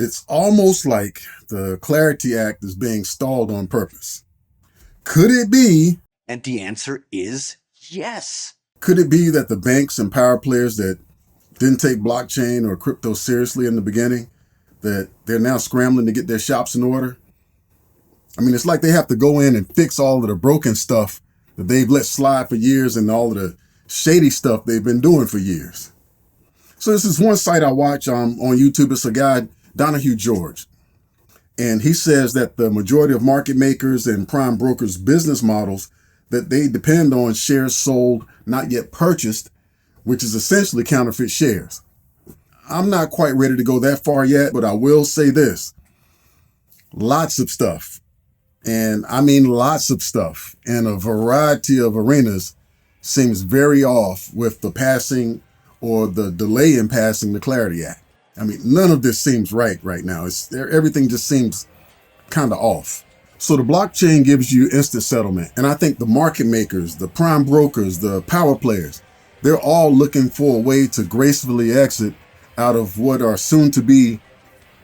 It's almost like the Clarity Act is being stalled on purpose. Could it be? And the answer is yes. Could it be that the banks and power players that didn't take blockchain or crypto seriously in the beginning, that they're now scrambling to get their shops in order? I mean, it's like they have to go in and fix all of the broken stuff that they've let slide for years and all of the shady stuff they've been doing for years. So this is one site I watch on YouTube. It's a guy, Donahue George. And he says that the majority of market makers and prime brokers' business models, that they depend on shares sold, not yet purchased, which is essentially counterfeit shares. I'm not quite ready to go that far yet, but I will say this. Lots of stuff, and I mean lots of stuff, in a variety of arenas seems very off with the passing or the delay in passing the Clarity Act. I mean, none of this seems right now. Everything just seems kind of off. So the blockchain gives you instant settlement. And I think the market makers, the prime brokers, the power players, they're all looking for a way to gracefully exit out of what are soon to be,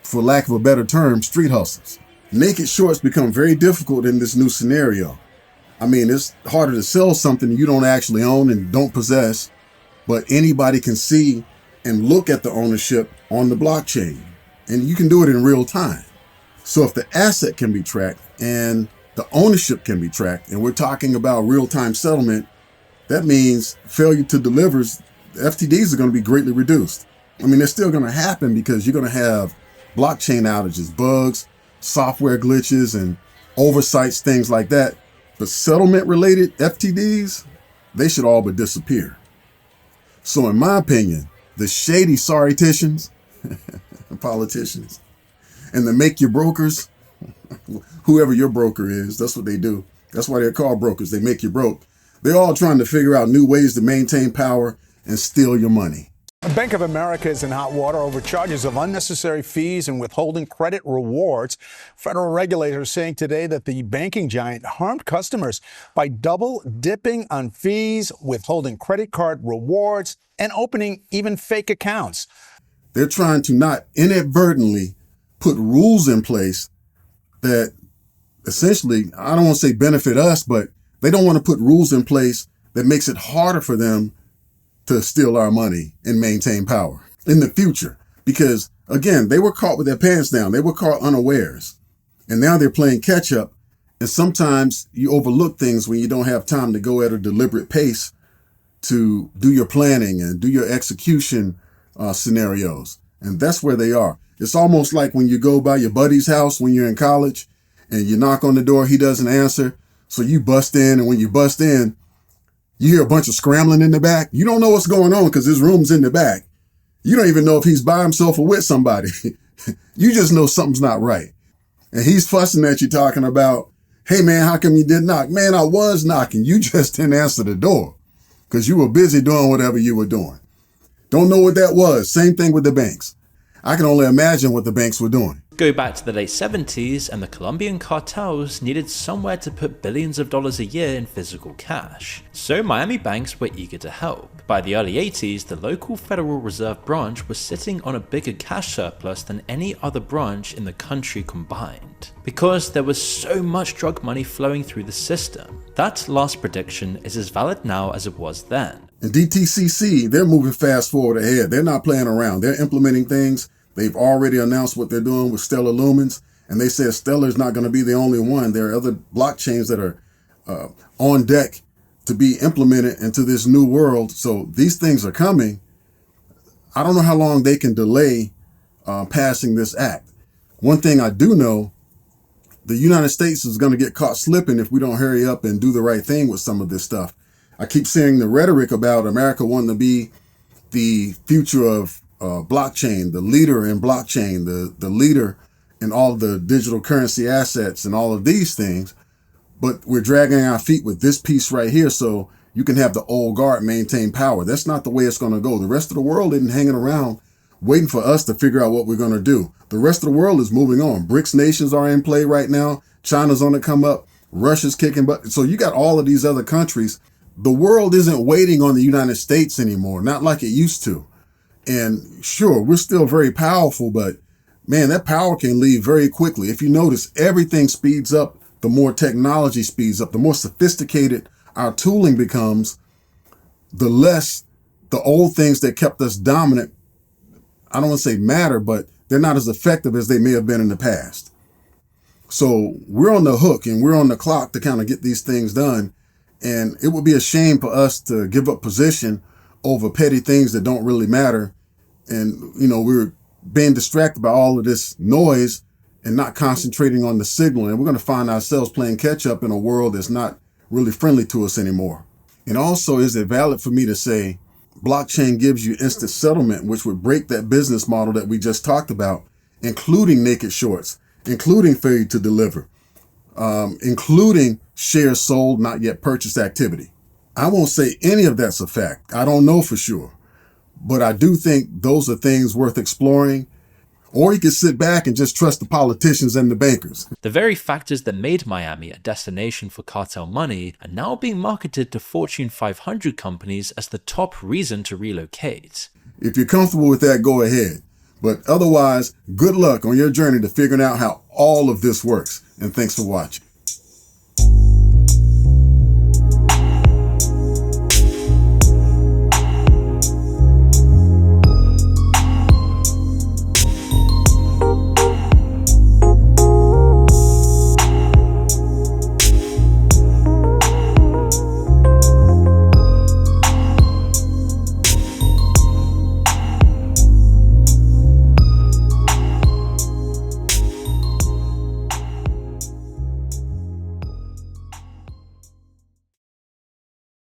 for lack of a better term, street hustles. Naked shorts become very difficult in this new scenario. I mean, it's harder to sell something you don't actually own and don't possess, but anybody can see and look at the ownership on the blockchain, and you can do it in real time. So if the asset can be tracked and the ownership can be tracked, and we're talking about real-time settlement, that means failure to deliver, FTDs are going to be greatly reduced. I mean, they're still going to happen because you're going to have blockchain outages, bugs, software glitches, and oversights, things like that. But settlement-related FTDs, they should all but disappear. So in my opinion, the shady sorry-ticians, politicians, and the make your brokers, whoever your broker is, that's what they do. That's why they're called brokers. They make you broke. They're all trying to figure out new ways to maintain power and steal your money. Bank of America is in hot water over charges of unnecessary fees and withholding credit rewards. Federal regulators saying today that the banking giant harmed customers by double dipping on fees, withholding credit card rewards, and opening even fake accounts. They're trying to not inadvertently put rules in place that essentially, I don't want to say benefit us, but they don't want to put rules in place that makes it harder for them to steal our money and maintain power in the future. Because again, they were caught with their pants down. They were caught unawares. And now they're playing catch up. And sometimes you overlook things when you don't have time to go at a deliberate pace to do your planning and do your execution scenarios. And that's where they are. It's almost like when you go by your buddy's house when you're in college and you knock on the door, he doesn't answer. So you bust in, and when you bust in, you hear a bunch of scrambling in the back. You don't know what's going on because his room's in the back. You don't even know if he's by himself or with somebody. You just know something's not right. And he's fussing at you talking about, hey man, how come you didn't knock? Man, I was knocking. You just didn't answer the door because you were busy doing whatever you were doing. Don't know what that was. Same thing with the banks. I can only imagine what the banks were doing. Go back to the late 70s and the Colombian cartels needed somewhere to put billions of dollars a year in physical cash. So Miami banks were eager to help. By the early 80s, the local Federal Reserve branch was sitting on a bigger cash surplus than any other branch in the country combined, because there was so much drug money flowing through the system. That last prediction is as valid now as it was then. And DTCC, they're moving fast forward ahead. They're not playing around. They're implementing things. They've already announced what they're doing with Stellar Lumens, and they said Stellar is not going to be the only one. There are other blockchains that are on deck to be implemented into this new world. So these things are coming. I don't know how long they can delay passing this act. One thing I do know, the United States is going to get caught slipping if we don't hurry up and do the right thing with some of this stuff. I keep seeing the rhetoric about America wanting to be the future of blockchain, the leader in blockchain, the leader in all of the digital currency assets and all of these things. But we're dragging our feet with this piece right here so you can have the old guard maintain power. That's not the way it's going to go. The rest of the world isn't hanging around waiting for us to figure out what we're going to do. The rest of the world is moving on. BRICS nations are in play right now. China's on the come up. Russia's kicking butt. So you got all of these other countries. The world isn't waiting on the United States anymore, not like it used to. And sure, we're still very powerful, but man, that power can leave very quickly. If you notice, everything speeds up. The more technology speeds up, the more sophisticated our tooling becomes, the less the old things that kept us dominant, I don't want to say matter, but they're not as effective as they may have been in the past. So we're on the hook and we're on the clock to kind of get these things done. And it would be a shame for us to give up position over petty things that don't really matter. And, we're being distracted by all of this noise and not concentrating on the signal. And we're going to find ourselves playing catch up in a world that's not really friendly to us anymore. And also, is it valid for me to say blockchain gives you instant settlement, which would break that business model that we just talked about, including naked shorts, including failure to deliver, including shares sold, not yet purchased activity? I won't say any of that's a fact. I don't know for sure. But I do think those are things worth exploring. Or you can sit back and just trust the politicians and the bankers. The very factors that made Miami a destination for cartel money are now being marketed to Fortune 500 companies as the top reason to relocate. If you're comfortable with that, go ahead. But otherwise, good luck on your journey to figuring out how all of this works. And thanks for watching.